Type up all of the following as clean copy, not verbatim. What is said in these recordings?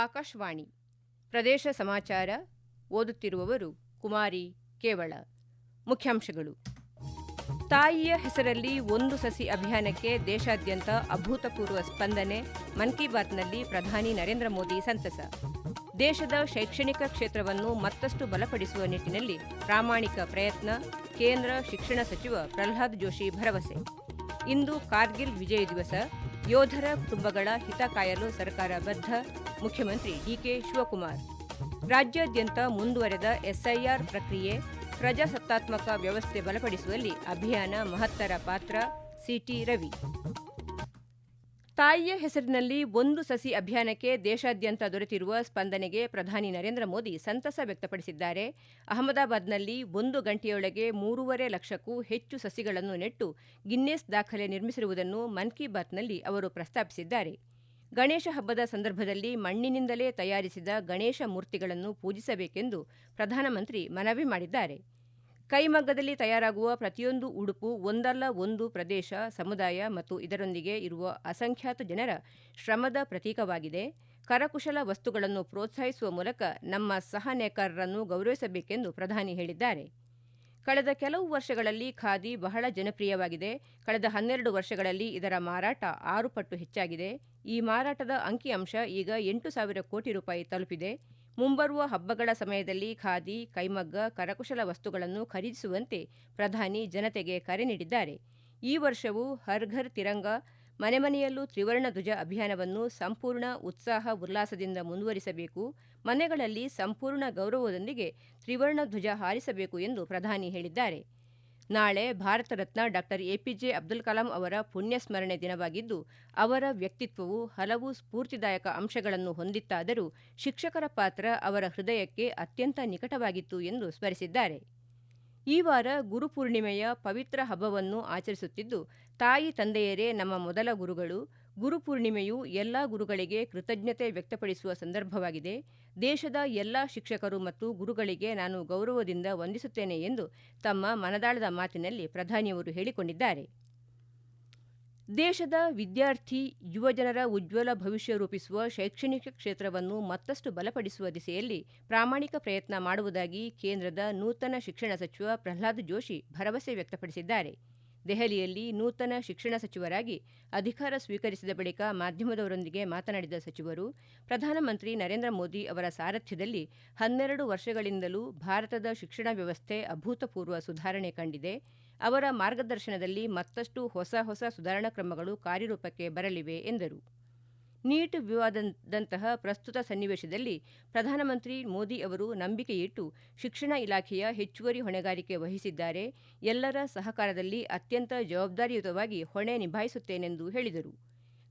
ಆಕಾಶವಾಣಿ ಪ್ರದೇಶ ಸಮಾಚಾರ ಓದುತ್ತಿರುವವರು ಕುಮಾರಿ ಕೇವಳ. ಮುಖ್ಯಾಂಶಗಳು. ತಾಯಿಯ ಹೆಸರಲ್ಲಿ ಒಂದು ಸಸಿ ಅಭಿಯಾನಕ್ಕೆ ದೇಶಾದ್ಯಂತ ಅಭೂತಪೂರ್ವ ಸ್ಪಂದನೆ. ಮನ್ ಕಿ ಬಾತ್ನಲ್ಲಿ ಪ್ರಧಾನಿ ನರೇಂದ್ರ ಮೋದಿ ಸಂತಸ. ದೇಶದ ಶೈಕ್ಷಣಿಕ ಕ್ಷೇತ್ರವನ್ನು ಮತ್ತಷ್ಟು ಬಲಪಡಿಸುವ ನಿಟ್ಟಿನಲ್ಲಿ ಪ್ರಾಮಾಣಿಕ ಪ್ರಯತ್ನ. ಕೇಂದ್ರ ಶಿಕ್ಷಣ ಸಚಿವ ಪ್ರಹ್ಲಾದ್ ಜೋಶಿ ಭರವಸೆ. ಇಂದು ಕಾರ್ಗಿಲ್ ವಿಜಯ ದಿವಸ. ಯೋಧರ ಕುಟುಂಬಗಳ ಹಿತ ಕಾಯಲು ಸರ್ಕಾರ ಬದ್ಧ. ಮುಖ್ಯಮಂತ್ರಿ ಡಿಕೆ ಶಿವಕುಮಾರ್. ರಾಜ್ಯಾದ್ಯಂತ ಮುಂದುವರೆದ ಎಸ್ಐಆರ್ ಪ್ರಕ್ರಿಯೆ. ಪ್ರಜಾಸತ್ತಾತ್ಮಕ ವ್ಯವಸ್ಥೆ ಬಲಪಡಿಸುವಲ್ಲಿ ಅಭಿಯಾನ ಮಹತ್ತರ ಪಾತ್ರ. ಸಿಟಿ ರವಿ. ತಾಯಿಯ ಹೆಸರಿನಲ್ಲಿ ಒಂದು ಸಸಿ ಅಭಿಯಾನಕ್ಕೆ ದೇಶಾದ್ಯಂತ ದೊರೆತಿರುವ ಸ್ಪಂದನೆಗೆ ಪ್ರಧಾನಿ ನರೇಂದ್ರ ಮೋದಿ ಸಂತಸ ವ್ಯಕ್ತಪಡಿಸಿದ್ದಾರೆ. ಅಹಮದಾಬಾದ್ನಲ್ಲಿ 1 ಗಂಟೆಯೊಳಗೆ 3.5 ಲಕ್ಷಕ್ಕೂ ಹೆಚ್ಚು ಸಸಿಗಳನ್ನು ನೆಟ್ಟು ಗಿನ್ನೆಸ್ ದಾಖಲೆ ನಿರ್ಮಿಸಿರುವುದನ್ನು ಮನ್ ಕಿ ಬಾತ್ನಲ್ಲಿ ಅವರು ಪ್ರಸ್ತಾಪಿಸಿದ್ದಾರೆ. ಗಣೇಶ ಹಬ್ಬದ ಸಂದರ್ಭದಲ್ಲಿ ಮಣ್ಣಿನಿಂದಲೇ ತಯಾರಿಸಿದ ಗಣೇಶ ಮೂರ್ತಿಗಳನ್ನು ಪೂಜಿಸಬೇಕೆಂದು ಪ್ರಧಾನಮಂತ್ರಿ ಮನವಿ ಮಾಡಿದ್ದಾರೆ. ಕೈಮಗ್ಗದಲ್ಲಿ ತಯಾರಾಗುವ ಪ್ರತಿಯೊಂದು ಉಡುಪು ಒಂದಲ್ಲ ಒಂದು ಪ್ರದೇಶ, ಸಮುದಾಯ ಮತ್ತು ಇದರೊಂದಿಗೆ ಇರುವ ಅಸಂಖ್ಯಾತ ಜನರ ಶ್ರಮದ ಪ್ರತೀಕವಾಗಿದೆ. ಕರಕುಶಲ ವಸ್ತುಗಳನ್ನು ಪ್ರೋತ್ಸಾಹಿಸುವ ಮೂಲಕ ನಮ್ಮ ಸಹ ನೇಕಾರರನ್ನು ಗೌರವಿಸಬೇಕೆಂದು ಪ್ರಧಾನಿ ಹೇಳಿದ್ದಾರೆ. ಕಳೆದ ಕೆಲವು ವರ್ಷಗಳಲ್ಲಿ ಖಾದಿ ಬಹಳ ಜನಪ್ರಿಯವಾಗಿದೆ. ಕಳೆದ 12 ವರ್ಷಗಳಲ್ಲಿ ಇದರ ಮಾರಾಟ 6 ಪಟ್ಟು ಹೆಚ್ಚಾಗಿದೆ. ಈ ಮಾರಾಟದ ಅಂಕಿಅಂಶ ಈಗ 8,000 ಕೋಟಿ ರೂಪಾಯಿ ತಲುಪಿದೆ. ಮುಂಬರುವ ಹಬ್ಬಗಳ ಸಮಯದಲ್ಲಿ ಖಾದಿ, ಕೈಮಗ್ಗ, ಕರಕುಶಲ ವಸ್ತುಗಳನ್ನು ಖರೀದಿಸುವಂತೆ ಪ್ರಧಾನಿ ಜನತೆಗೆ ಕರೆ ನೀಡಿದ್ದಾರೆ. ಈ ವರ್ಷವೂ ಹರ್ ಘರ್ ತಿರಂಗ, ಮನೆ ಮನೆಯಲ್ಲೂ ತ್ರಿವರ್ಣ ಧ್ವಜ ಅಭಿಯಾನವನ್ನು ಸಂಪೂರ್ಣ ಉತ್ಸಾಹ ಉಲ್ಲಾಸದಿಂದ ಮುಂದುವರಿಸಬೇಕು. ಮನೆಗಳಲ್ಲಿ ಸಂಪೂರ್ಣ ಗೌರವದೊಂದಿಗೆ ತ್ರಿವರ್ಣ ಧ್ವಜ ಹಾರಿಸಬೇಕು ಎಂದು ಪ್ರಧಾನಿ ಹೇಳಿದ್ದಾರೆ. ನಾಳೆ ಭಾರತ ರತ್ನ ಡಾ ಎಪಿಜೆ ಅಬ್ದುಲ್ ಕಲಾಂ ಅವರ ಪುಣ್ಯ ಸ್ಮರಣೆ ದಿನವಾಗಿದ್ದು, ಅವರ ವ್ಯಕ್ತಿತ್ವವು ಹಲವು ಸ್ಫೂರ್ತಿದಾಯಕ ಅಂಶಗಳನ್ನು ಹೊಂದಿತ್ತಾದರೂ ಶಿಕ್ಷಕರ ಪಾತ್ರ ಅವರ ಹೃದಯಕ್ಕೆ ಅತ್ಯಂತ ನಿಕಟವಾಗಿತ್ತು ಎಂದು ಸ್ಮರಿಸಿದ್ದಾರೆ. ಈ ವಾರ ಗುರುಪೂರ್ಣಿಮೆಯ ಪವಿತ್ರ ಹಬ್ಬವನ್ನು ಆಚರಿಸುತ್ತಿದ್ದು, ತಾಯಿ ತಂದೆಯರೇ ನಮ್ಮ ಮೊದಲ ಗುರುಗಳು. ಗುರುಪೂರ್ಣಿಮೆಯು ಎಲ್ಲಾ ಗುರುಗಳಿಗೆ ಕೃತಜ್ಞತೆ ವ್ಯಕ್ತಪಡಿಸುವ ಸಂದರ್ಭವಾಗಿದೆ. ದೇಶದ ಎಲ್ಲಾ ಶಿಕ್ಷಕರು ಮತ್ತು ಗುರುಗಳಿಗೆ ನಾನು ಗೌರವದಿಂದ ವಂದಿಸುತ್ತೇನೆ ಎಂದು ತಮ್ಮ ಮನದಾಳದ ಮಾತಿನಲ್ಲಿ ಪ್ರಧಾನಿಯವರು ಹೇಳಿಕೊಂಡಿದ್ದಾರೆ. ದೇಶದ ವಿದ್ಯಾರ್ಥಿ, ಯುವಜನರ ಉಜ್ವಲ ಭವಿಷ್ಯ ರೂಪಿಸುವ ಶೈಕ್ಷಣಿಕ ಕ್ಷೇತ್ರವನ್ನು ಮತ್ತಷ್ಟು ಬಲಪಡಿಸುವ ದಿಸೆಯಲ್ಲಿ ಪ್ರಾಮಾಣಿಕ ಪ್ರಯತ್ನ ಮಾಡುವುದಾಗಿ ಕೇಂದ್ರದ ನೂತನ ಶಿಕ್ಷಣ ಸಚಿವ ಪ್ರಹ್ಲಾದ್ ಜೋಶಿ ಭರವಸೆ ವ್ಯಕ್ತಪಡಿಸಿದ್ದಾರೆ. ದೆಹಲಿಯಲ್ಲಿ ನೂತನ ಶಿಕ್ಷಣ ಸಚಿವರಾಗಿ ಅಧಿಕಾರ ಸ್ವೀಕರಿಸಿದ ಬಳಿಕ ಮಾಧ್ಯಮದವರೊಂದಿಗೆ ಮಾತನಾಡಿದ ಸಚಿವರು, ಪ್ರಧಾನಮಂತ್ರಿ ನರೇಂದ್ರ ಮೋದಿ ಅವರ ಸಾರಥ್ಯದಲ್ಲಿ 12 ವರ್ಷಗಳಿಂದಲೂ ಭಾರತದ ಶಿಕ್ಷಣ ವ್ಯವಸ್ಥೆ ಅಭೂತಪೂರ್ವ ಸುಧಾರಣೆ ಕಂಡಿದೆ. ಅವರ ಮಾರ್ಗದರ್ಶನದಲ್ಲಿ ಮತ್ತಷ್ಟು ಹೊಸ ಸುಧಾರಣಾ ಕ್ರಮಗಳು ಕಾರ್ಯರೂಪಕ್ಕೆ ಬರಲಿವೆ ಎಂದರು. ನೀಟ್ ವಿವಾದದಂತಹ ಪ್ರಸ್ತುತ ಸನ್ನಿವೇಶದಲ್ಲಿ ಪ್ರಧಾನಮಂತ್ರಿ ಮೋದಿ ಅವರು ನಂಬಿಕೆಯಿಟ್ಟು ಶಿಕ್ಷಣ ಇಲಾಖೆಯ ಹೆಚ್ಚುವರಿ ಹೊಣೆಗಾರಿಕೆ ವಹಿಸಿದ್ದಾರೆ. ಎಲ್ಲರ ಸಹಕಾರದಲ್ಲಿ ಅತ್ಯಂತ ಜವಾಬ್ದಾರಿಯುತವಾಗಿ ಹೊಣೆ ನಿಭಾಯಿಸುತ್ತೇನೆಂದು ಹೇಳಿದರು.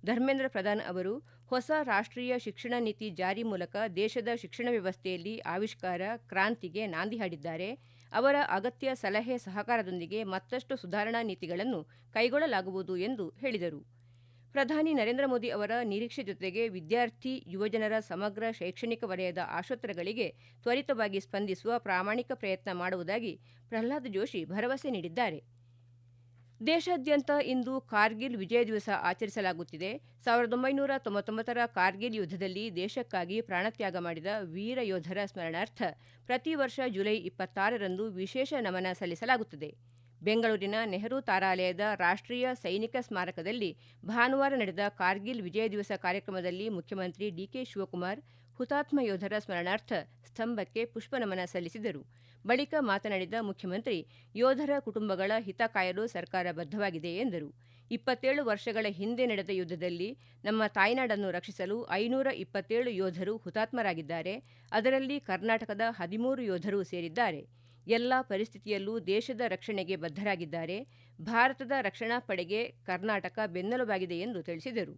ಧರ್ಮೇಂದ್ರ ಪ್ರಧಾನ್ ಅವರು ಹೊಸ ರಾಷ್ಟ್ರೀಯ ಶಿಕ್ಷಣ ನೀತಿ ಜಾರಿ ಮೂಲಕ ದೇಶದ ಶಿಕ್ಷಣ ವ್ಯವಸ್ಥೆಯಲ್ಲಿ ಆವಿಷ್ಕಾರ, ಕ್ರಾಂತಿಗೆ ನಾಂದಿ ಹಾಡಿದ್ದಾರೆ. ಅವರ ಅಗತ್ಯ ಸಲಹೆ ಸಹಕಾರದೊಂದಿಗೆ ಮತ್ತಷ್ಟು ಸುಧಾರಣಾ ನೀತಿಗಳನ್ನು ಕೈಗೊಳ್ಳಲಾಗುವುದು ಎಂದು ಹೇಳಿದರು. ಪ್ರಧಾನಿ ನರೇಂದ್ರ ಮೋದಿ ಅವರ ನಿರೀಕ್ಷೆ ಜೊತೆಗೆ ವಿದ್ಯಾರ್ಥಿ, ಯುವಜನರ ಸಮಗ್ರ ಶೈಕ್ಷಣಿಕ ವಲಯದ ಆಶೋತ್ತರಗಳಿಗೆ ತ್ವರಿತವಾಗಿ ಸ್ಪಂದಿಸುವ ಪ್ರಾಮಾಣಿಕ ಪ್ರಯತ್ನ ಮಾಡುವುದಾಗಿ ಪ್ರಹ್ಲಾದ್ ಜೋಶಿ ಭರವಸೆ ನೀಡಿದ್ದಾರೆ. ದೇಶಾದ್ಯಂತ ಇಂದು ಕಾರ್ಗಿಲ್ ವಿಜಯ ದಿವಸ ಆಚರಿಸಲಾಗುತ್ತಿದೆ. 1999ರ ಕಾರ್ಗಿಲ್ ಯುದ್ಧದಲ್ಲಿ ದೇಶಕ್ಕಾಗಿ ಪ್ರಾಣತ್ಯಾಗ ಮಾಡಿದ ವೀರ ಯೋಧರ ಸ್ಮರಣಾರ್ಥ ಪ್ರತಿ ವರ್ಷ ಜುಲೈ 26ರಂದು ವಿಶೇಷ ನಮನ ಸಲ್ಲಿಸಲಾಗುತ್ತದೆ. ಬೆಂಗಳೂರಿನ ನೆಹರು ತಾರಾಲಯದ ರಾಷ್ಟ್ರೀಯ ಸೈನಿಕ ಸ್ಮಾರಕದಲ್ಲಿ ಭಾನುವಾರ ನಡೆದ ಕಾರ್ಗಿಲ್ ವಿಜಯ ದಿವಸ ಕಾರ್ಯಕ್ರಮದಲ್ಲಿ ಮುಖ್ಯಮಂತ್ರಿ ಡಿಕೆ ಶಿವಕುಮಾರ್ ಹುತಾತ್ಮ ಯೋಧರ ಸ್ಮರಣಾರ್ಥ ಸ್ತಂಭಕ್ಕೆ ಪುಷ್ಪನಮನ ಸಲ್ಲಿಸಿದರು. ಬಳಿಕ ಮಾತನಾಡಿದ ಮುಖ್ಯಮಂತ್ರಿ, ಯೋಧರ ಕುಟುಂಬಗಳ ಹಿತ ಕಾಯಲು ಸರ್ಕಾರ ಬದ್ಧವಾಗಿದೆ ಎಂದರು. 27 ವರ್ಷಗಳ ಹಿಂದೆ ನಡೆದ ಯುದ್ಧದಲ್ಲಿ ನಮ್ಮ ತಾಯ್ನಾಡನ್ನು ರಕ್ಷಿಸಲು 527 ಯೋಧರು ಹುತಾತ್ಮರಾಗಿದ್ದಾರೆ. ಅದರಲ್ಲಿ ಕರ್ನಾಟಕದ 13 ಯೋಧರು ಸೇರಿದ್ದಾರೆ. ಎಲ್ಲ ಪರಿಸ್ಥಿತಿಯಲ್ಲೂ ದೇಶದ ರಕ್ಷಣೆಗೆ ಬದ್ಧರಾಗಿದ್ದಾರೆ. ಭಾರತದ ರಕ್ಷಣಾ ಪಡೆಗೆ ಕರ್ನಾಟಕ ಬೆನ್ನೆಲುಬಾಗಿದೆ ಎಂದು ತಿಳಿಸಿದರು.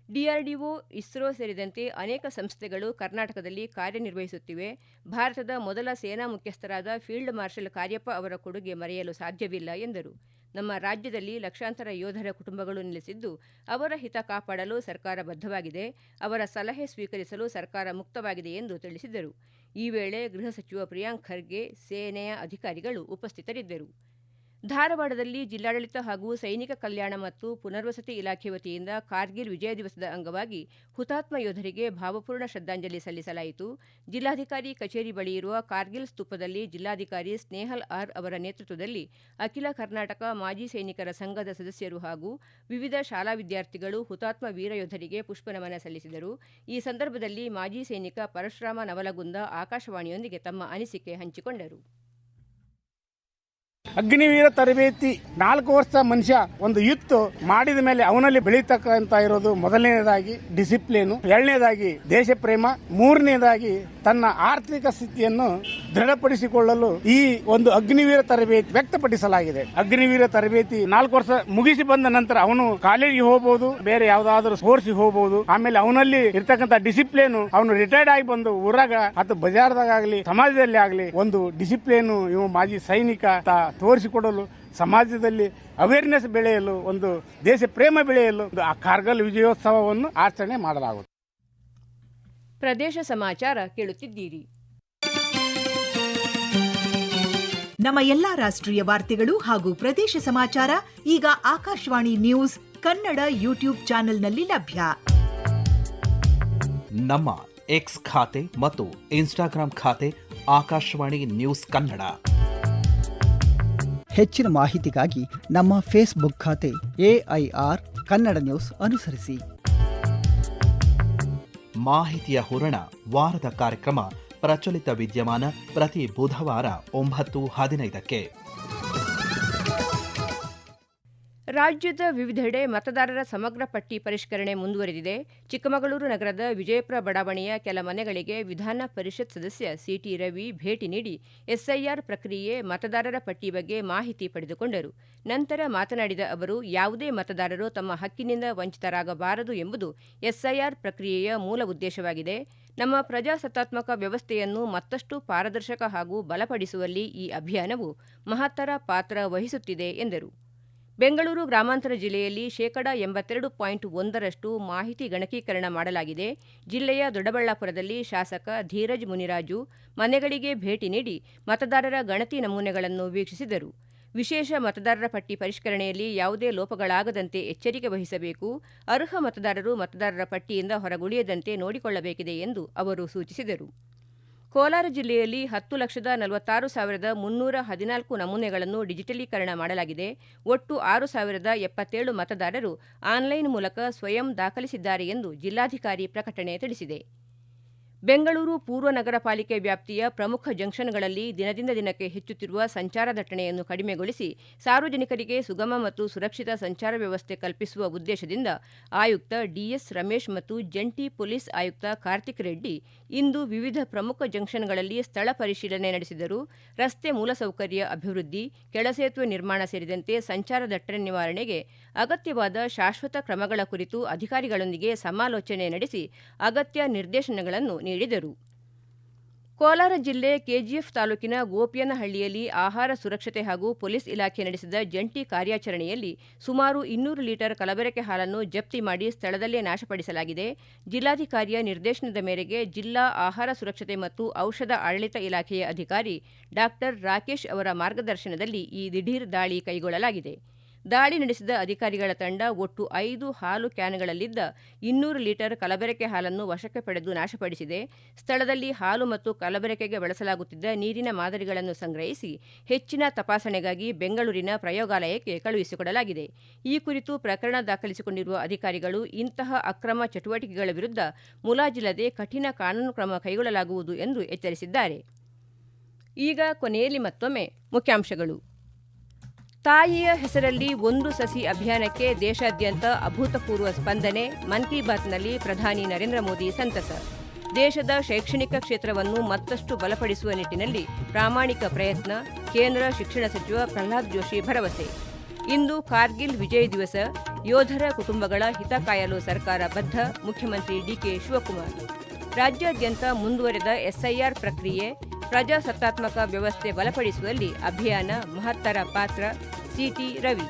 ಡಿಆರ್ಡಿಒ, ಇಸ್ರೋ ಸೇರಿದಂತೆ ಅನೇಕ ಸಂಸ್ಥೆಗಳು ಕರ್ನಾಟಕದಲ್ಲಿ ಕಾರ್ಯನಿರ್ವಹಿಸುತ್ತಿವೆ. ಭಾರತದ ಮೊದಲ ಸೇನಾ ಮುಖ್ಯಸ್ಥರಾದ ಫೀಲ್ಡ್ ಮಾರ್ಷಲ್ ಕಾರ್ಯಪ್ಪ ಅವರ ಕೊಡುಗೆ ಮರೆಯಲು ಸಾಧ್ಯವಿಲ್ಲ ಎಂದರು. ನಮ್ಮ ರಾಜ್ಯದಲ್ಲಿ ಲಕ್ಷಾಂತರ ಯೋಧರ ಕುಟುಂಬಗಳು ನೆಲೆಸಿದ್ದು, ಅವರ ಹಿತ ಕಾಪಾಡಲು ಸರ್ಕಾರ ಬದ್ಧವಾಗಿದೆ. ಅವರ ಸಲಹೆ ಸ್ವೀಕರಿಸಲು ಸರ್ಕಾರ ಮುಕ್ತವಾಗಿದೆ ಎಂದು ತಿಳಿಸಿದರು. ಈ ವೇಳೆ ಗೃಹ ಸಚಿವ ಪ್ರಿಯಾಂಕ್ ಖರ್ಗೆ, ಸೇನೆಯ ಅಧಿಕಾರಿಗಳು ಉಪಸ್ಥಿತರಿದ್ದರು. ಧಾರವಾಡದಲ್ಲಿ ಜಿಲ್ಲಾಡಳಿತ ಹಾಗೂ ಸೈನಿಕ ಕಲ್ಯಾಣ ಮತ್ತು ಪುನರ್ವಸತಿ ಇಲಾಖೆ ವತಿಯಿಂದ ಕಾರ್ಗಿಲ್ ವಿಜಯ ದಿವಸದ ಅಂಗವಾಗಿ ಹುತಾತ್ಮ ಯೋಧರಿಗೆ ಭಾವಪೂರ್ಣ ಶ್ರದ್ಧಾಂಜಲಿ ಸಲ್ಲಿಸಲಾಯಿತು. ಜಿಲ್ಲಾಧಿಕಾರಿ ಕಚೇರಿ ಬಳಿ ಇರುವ ಕಾರ್ಗಿಲ್ ಸ್ತೂಪದಲ್ಲಿ ಜಿಲ್ಲಾಧಿಕಾರಿ ಸ್ನೇಹಲ್ ಆರ್ ಅವರ ನೇತೃತ್ವದಲ್ಲಿ ಅಖಿಲ ಕರ್ನಾಟಕ ಮಾಜಿ ಸೈನಿಕರ ಸಂಘದ ಸದಸ್ಯರು ಹಾಗೂ ವಿವಿಧ ಶಾಲಾ ವಿದ್ಯಾರ್ಥಿಗಳು ಹುತಾತ್ಮ ವೀರ ಯೋಧರಿಗೆ ಪುಷ್ಪನಮನ ಸಲ್ಲಿಸಿದರು. ಈ ಸಂದರ್ಭದಲ್ಲಿ ಮಾಜಿ ಸೈನಿಕ ಪರಶುರಾಮ ನವಲಗುಂದ ಆಕಾಶವಾಣಿಯೊಂದಿಗೆ ತಮ್ಮ ಅನಿಸಿಕೆ ಹಂಚಿಕೊಂಡರು. ಅಗ್ನಿವೀರ ತರಬೇತಿ 4 ವರ್ಷ ಮನುಷ್ಯ ಒಂದು ಯುತ್ತು ಮಾಡಿದ ಮೇಲೆ ಅವನಲ್ಲಿ ಬೆಳೀತಕ್ಕಂತ ಇರೋದು ಮೊದಲನೇದಾಗಿ ಡಿಸಿಪ್ಲಿನ್, ಎರಡನೇದಾಗಿ ದೇಶ ಪ್ರೇಮ, ಮೂರನೇದಾಗಿ ತನ್ನ ಆರ್ಥಿಕ ಸ್ಥಿತಿಯನ್ನು ದೃಢಪಡಿಸಿಕೊಳ್ಳಲು ಈ ಒಂದು ಅಗ್ನಿವೀರ ತರಬೇತಿ ವ್ಯಕ್ತಪಡಿಸಲಾಗಿದೆ. ಅಗ್ನಿವೀರ ತರಬೇತಿ 4 ವರ್ಷ ಮುಗಿಸಿ ಬಂದ ನಂತರ ಅವನು ಕಾಲೇಜಿಗೆ ಹೋಗಬಹುದು, ಬೇರೆ ಯಾವ್ದಾದ್ರು ಸ್ಪೋರ್ಟ್ಸ್ಗೆ ಹೋಗಬಹುದು. ಆಮೇಲೆ ಅವನಲ್ಲಿ ಇರ್ತಕ್ಕಂಥ ಡಿಸಿಪ್ಲಿನ್, ಅವನು ರಿಟೈರ್ಡ್ ಆಗಿ ಬಂದು ಊರಾಗ ಅಥವಾ ಬಜಾರ್ದಾಗ ಆಗಲಿ ಸಮಾಜದಲ್ಲಿ ಆಗಲಿ ಒಂದು ಡಿಸಿಪ್ಲಿನ್ ಇವು ಮಾಜಿ ಸೈನಿಕ ತೋರಿಸಿಕೊಡಲು, ಸಮಾಜದಲ್ಲಿ ಅವೇರ್ನೆಸ್ ಬೆಳೆಯಲು, ಒಂದು ದೇಶ ಪ್ರೇಮ ಬೆಳೆಯಲು ಆ ಕಾರ್ಗಿಲ್ ವಿಜಯೋತ್ಸವವನ್ನು ಆಚರಣೆ ಮಾಡಲಾಗುತ್ತದೆ. ಪ್ರದೇಶ ಸಮಾಚಾರ ಕೇಳುತ್ತಿದ್ದೀರಿ. ನಮ್ಮ ಎಲ್ಲಾ ರಾಷ್ಟ್ರೀಯ ವಾರ್ತೆಗಳು ಹಾಗೂ ಪ್ರದೇಶ ಸಮಾಚಾರ ಈಗ ಆಕಾಶವಾಣಿ ನ್ಯೂಸ್ ಕನ್ನಡ ಯೂಟ್ಯೂಬ್ ಚಾನೆಲ್ನಲ್ಲಿ ಲಭ್ಯ. ನಮ್ಮ ಎಕ್ಸ್ ಖಾತೆ ಮತ್ತು ಇನ್ಸ್ಟಾಗ್ರಾಂ ಖಾತೆ ಆಕಾಶವಾಣಿ ನ್ಯೂಸ್ ಕನ್ನಡ. ಹೆಚ್ಚಿನ ಮಾಹಿತಿಗಾಗಿ ನಮ್ಮ ಫೇಸ್ಬುಕ್ ಖಾತೆ AIR ಕನ್ನಡ ನ್ಯೂಸ್ ಅನುಸರಿಸಿ. ಮಾಹಿತಿಯ ಹೂರಣ ವಾರದ ಕಾರ್ಯಕ್ರಮ ಪ್ರಚಲಿತ ವಿದ್ಯಮಾನ ಪ್ರತಿ ಬುಧವಾರ 9:15ಕ್ಕೆ. ರಾಜ್ಯದ ವಿವಿಧೆಡೆ ಮತದಾರರ ಸಮಗ್ರ ಪಟ್ಟಿ ಪರಿಷ್ಕರಣೆ ಮುಂದುವರೆದಿದೆ. ಚಿಕ್ಕಮಗಳೂರು ನಗರದ ವಿಜಯಪುರ ಬಡಾವಣೆಯ ಕೆಲ ಮನೆಗಳಿಗೆ ವಿಧಾನ ಪರಿಷತ್ ಸದಸ್ಯ ಸಿಟಿ ರವಿ ಭೇಟಿ ನೀಡಿ ಎಸ್ಐಆರ್ ಪ್ರಕ್ರಿಯೆ, ಮತದಾರರ ಪಟ್ಟಿ ಬಗ್ಗೆ ಮಾಹಿತಿ ಪಡೆದುಕೊಂಡರು. ನಂತರ ಮಾತನಾಡಿದ ಅವರು, ಯಾವುದೇ ಮತದಾರರು ತಮ್ಮ ಹಕ್ಕಿನಿಂದ ವಂಚಿತರಾಗಬಾರದು ಎಂಬುದು ಎಸ್ಐಆರ್ ಪ್ರಕ್ರಿಯೆಯ ಮೂಲ ಉದ್ದೇಶವಾಗಿದೆ. ನಮ್ಮ ಪ್ರಜಾಸತ್ತಾತ್ಮಕ ವ್ಯವಸ್ಥೆಯನ್ನು ಮತ್ತಷ್ಟು ಪಾರದರ್ಶಕ ಹಾಗೂ ಬಲಪಡಿಸುವಲ್ಲಿ ಈ ಅಭಿಯಾನವು ಮಹತ್ತರ ಪಾತ್ರ ವಹಿಸುತ್ತಿದೆ ಎಂದರು. ಬೆಂಗಳೂರು ಗ್ರಾಮಾಂತರ ಜಿಲ್ಲೆಯಲ್ಲಿ 82.1% ಮಾಹಿತಿ ಗಣಕೀಕರಣ ಮಾಡಲಾಗಿದೆ. ಜಿಲ್ಲೆಯ ದೊಡ್ಡಬಳ್ಳಾಪುರದಲ್ಲಿ ಶಾಸಕ ಧೀರಜ್ ಮುನಿರಾಜು ಮನೆಗಳಿಗೆ ಭೇಟಿ ನೀಡಿ ಮತದಾರರ ಗಣತಿ ನಮೂನೆಗಳನ್ನು ವೀಕ್ಷಿಸಿದರು. ವಿಶೇಷ ಮತದಾರರ ಪಟ್ಟಿ ಪರಿಷ್ಕರಣೆಯಲ್ಲಿ ಯಾವುದೇ ಲೋಪಗಳಾಗದಂತೆ ಎಚ್ಚರಿಕೆ ವಹಿಸಬೇಕು, ಅರ್ಹ ಮತದಾರರು ಮತದಾರರ ಪಟ್ಟಿಯಿಂದ ಹೊರಗುಳಿಯದಂತೆ ನೋಡಿಕೊಳ್ಳಬೇಕಿದೆ ಎಂದು ಅವರು ಸೂಚಿಸಿದರು. ಕೋಲಾರ ಜಿಲ್ಲೆಯಲ್ಲಿ 10,46,314 ನಮೂನೆಗಳನ್ನು ಡಿಜಿಟಲೀಕರಣ ಮಾಡಲಾಗಿದೆ. ಒಟ್ಟು 6,077 ಮತದಾರರು ಆನ್ಲೈನ್ ಮೂಲಕ ಸ್ವಯಂ ದಾಖಲಿಸಿದ್ದಾರೆ ಎಂದು ಜಿಲ್ಲಾಧಿಕಾರಿ ಪ್ರಕಟಣೆ ತಿಳಿಸಿದೆ. ಬೆಂಗಳೂರು ಪೂರ್ವ ನಗರ ಪಾಲಿಕೆ ವ್ಯಾಪ್ತಿಯ ಪ್ರಮುಖ ಜಂಕ್ಷನ್ಗಳಲ್ಲಿ ದಿನದಿಂದ ದಿನಕ್ಕೆ ಹೆಚ್ಚುತ್ತಿರುವ ಸಂಚಾರ ದಟ್ಟಣೆಯನ್ನು ಕಡಿಮೆಗೊಳಿಸಿ ಸಾರ್ವಜನಿಕರಿಗೆ ಸುಗಮ ಮತ್ತು ಸುರಕ್ಷಿತ ಸಂಚಾರ ವ್ಯವಸ್ಥೆ ಕಲ್ಪಿಸುವ ಉದ್ದೇಶದಿಂದ ಆಯುಕ್ತ ಡಿಎಸ್ ರಮೇಶ್ ಮತ್ತು ಜಂಟಿ ಪೊಲೀಸ್ ಆಯುಕ್ತ ಕಾರ್ತಿಕ್ ರೆಡ್ಡಿ ಇಂದು ವಿವಿಧ ಪ್ರಮುಖ ಜಂಕ್ಷನ್ಗಳಲ್ಲಿ ಸ್ಥಳ ಪರಿಶೀಲನೆ ನಡೆಸಿದರು. ರಸ್ತೆ ಮೂಲಸೌಕರ್ಯ ಅಭಿವೃದ್ಧಿ, ಕೆಳಸೇತುವೆ ನಿರ್ಮಾಣ ಸೇರಿದಂತೆ ಸಂಚಾರ ದಟ್ಟಣೆ ನಿವಾರಣೆಗೆ ಅಗತ್ಯವಾದ ಶಾಶ್ವತ ಕ್ರಮಗಳ ಕುರಿತು ಅಧಿಕಾರಿಗಳೊಂದಿಗೆ ಸಮಾಲೋಚನೆ ನಡೆಸಿ ಅಗತ್ಯ ನಿರ್ದೇಶನಗಳನ್ನು ನೀಡಿದರು. ಕೋಲಾರ ಜಿಲ್ಲೆ ಕೆಜಿಎಫ್ ತಾಲೂಕಿನ ಗೋಪಿಯನಹಳ್ಳಿಯಲ್ಲಿ ಆಹಾರ ಸುರಕ್ಷತೆ ಹಾಗೂ ಪೊಲೀಸ್ ಇಲಾಖೆ ನಡೆಸಿದ ಜಂಟಿ ಕಾರ್ಯಾಚರಣೆಯಲ್ಲಿ ಸುಮಾರು 200 ಲೀಟರ್ ಕಲಬೆರಕೆ ಹಾಲನ್ನು ಜಪ್ತಿ ಮಾಡಿ ಸ್ಥಳದಲ್ಲೇ ನಾಶಪಡಿಸಲಾಗಿದೆ. ಜಿಲ್ಲಾಧಿಕಾರಿಯ ನಿರ್ದೇಶನದ ಮೇರೆಗೆ ಜಿಲ್ಲಾ ಆಹಾರ ಸುರಕ್ಷತೆ ಮತ್ತು ಔಷಧ ಆಡಳಿತ ಇಲಾಖೆಯ ಅಧಿಕಾರಿ ಡಾ ರಾಕೇಶ್ ಅವರ ಮಾರ್ಗದರ್ಶನದಲ್ಲಿ ಈ ದಿಢೀರ್ ದಾಳಿ ಕೈಗೊಳ್ಳಲಾಗಿದೆ. ದಾಳಿ ನಡೆಸಿದ ಅಧಿಕಾರಿಗಳ ತಂಡ ಒಟ್ಟು 5 ಹಾಲು ಕ್ಯಾನ್ಗಳಲ್ಲಿದ್ದ 200 ಲೀಟರ್ ಕಲಬೆರಕೆ ಹಾಲನ್ನು ವಶಕ್ಕೆ ಪಡೆದು ನಾಶಪಡಿಸಿದೆ. ಸ್ಥಳದಲ್ಲಿ ಹಾಲು ಮತ್ತು ಕಲಬೆರಕೆಗೆ ಬಳಸಲಾಗುತ್ತಿದ್ದ ನೀರಿನ ಮಾದರಿಗಳನ್ನು ಸಂಗ್ರಹಿಸಿ ಹೆಚ್ಚಿನ ತಪಾಸಣೆಗಾಗಿ ಬೆಂಗಳೂರಿನ ಪ್ರಯೋಗಾಲಯಕ್ಕೆ ಕಳುಹಿಸಿಕೊಡಲಾಗಿದೆ. ಈ ಕುರಿತು ಪ್ರಕರಣ ದಾಖಲಿಸಿಕೊಂಡಿರುವ ಅಧಿಕಾರಿಗಳು ಇಂತಹ ಅಕ್ರಮ ಚಟುವಟಿಕೆಗಳ ವಿರುದ್ಧ ಮುಲಾಜಿಲ್ಲದೆ ಕಠಿಣ ಕಾನೂನು ಕ್ರಮ ಕೈಗೊಳ್ಳಲಾಗುವುದು ಎಂದು ಎಚ್ಚರಿಸಿದ್ದಾರೆ. ಈಗ ಕೊನೆಯಲ್ಲಿ ಮತ್ತೊಮ್ಮೆ ಮುಖ್ಯಾಂಶಗಳು. ತಾಯಿಯ ಹೆಸರಲ್ಲಿ ಒಂದು ಸಸಿ ಅಭಿಯಾನಕ್ಕೆ ದೇಶಾದ್ಯಂತ ಅಭೂತಪೂರ್ವ ಸ್ಪಂದನೆ, ಮನ್ ಕಿ ಬಾತ್ನಲ್ಲಿ ಪ್ರಧಾನಿ ನರೇಂದ್ರ ಮೋದಿ ಸಂತಸ. ದೇಶದ ಶೈಕ್ಷಣಿಕ ಕ್ಷೇತ್ರವನ್ನು ಮತ್ತಷ್ಟು ಬಲಪಡಿಸುವ ನಿಟ್ಟಿನಲ್ಲಿ ಪ್ರಾಮಾಣಿಕ ಪ್ರಯತ್ನ, ಕೇಂದ್ರ ಶಿಕ್ಷಣ ಸಚಿವ ಪ್ರಹ್ಲಾದ್ ಜೋಶಿ ಭರವಸೆ. ಇಂದು ಕಾರ್ಗಿಲ್ ವಿಜಯ್ ದಿವಸ, ಯೋಧರ ಕುಟುಂಬಗಳ ಹಿತ ಕಾಯಲು ಸರ್ಕಾರ ಬದ್ಧ, ಮುಖ್ಯಮಂತ್ರಿ ಡಿಕೆ ಶಿವಕುಮಾರ್. ರಾಜ್ಯಾದ್ಯಂತ ಮುಂದುವರೆದ ಎಸ್ಐಆರ್ ಪ್ರಕ್ರಿಯೆ, ಪ್ರಜಾಸತ್ತಾತ್ಮಕ ವ್ಯವಸ್ಥೆ ಬಲಪಡಿಸುವಲ್ಲಿ ಅಭಿಯಾನ ಮಹತ್ತರ ಪಾತ್ರ, ಸಿಟಿ ರವಿ.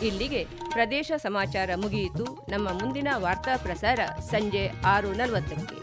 ಇಲ್ಲಿಗೆ ಪ್ರದೇಶ ಸಮಾಚಾರ ಮುಗಿಯಿತು. ನಮ್ಮ ಮುಂದಿನ ವಾರ್ತಾ ಪ್ರಸಾರ ಸಂಜೆ 6:40ಕ್ಕೆ.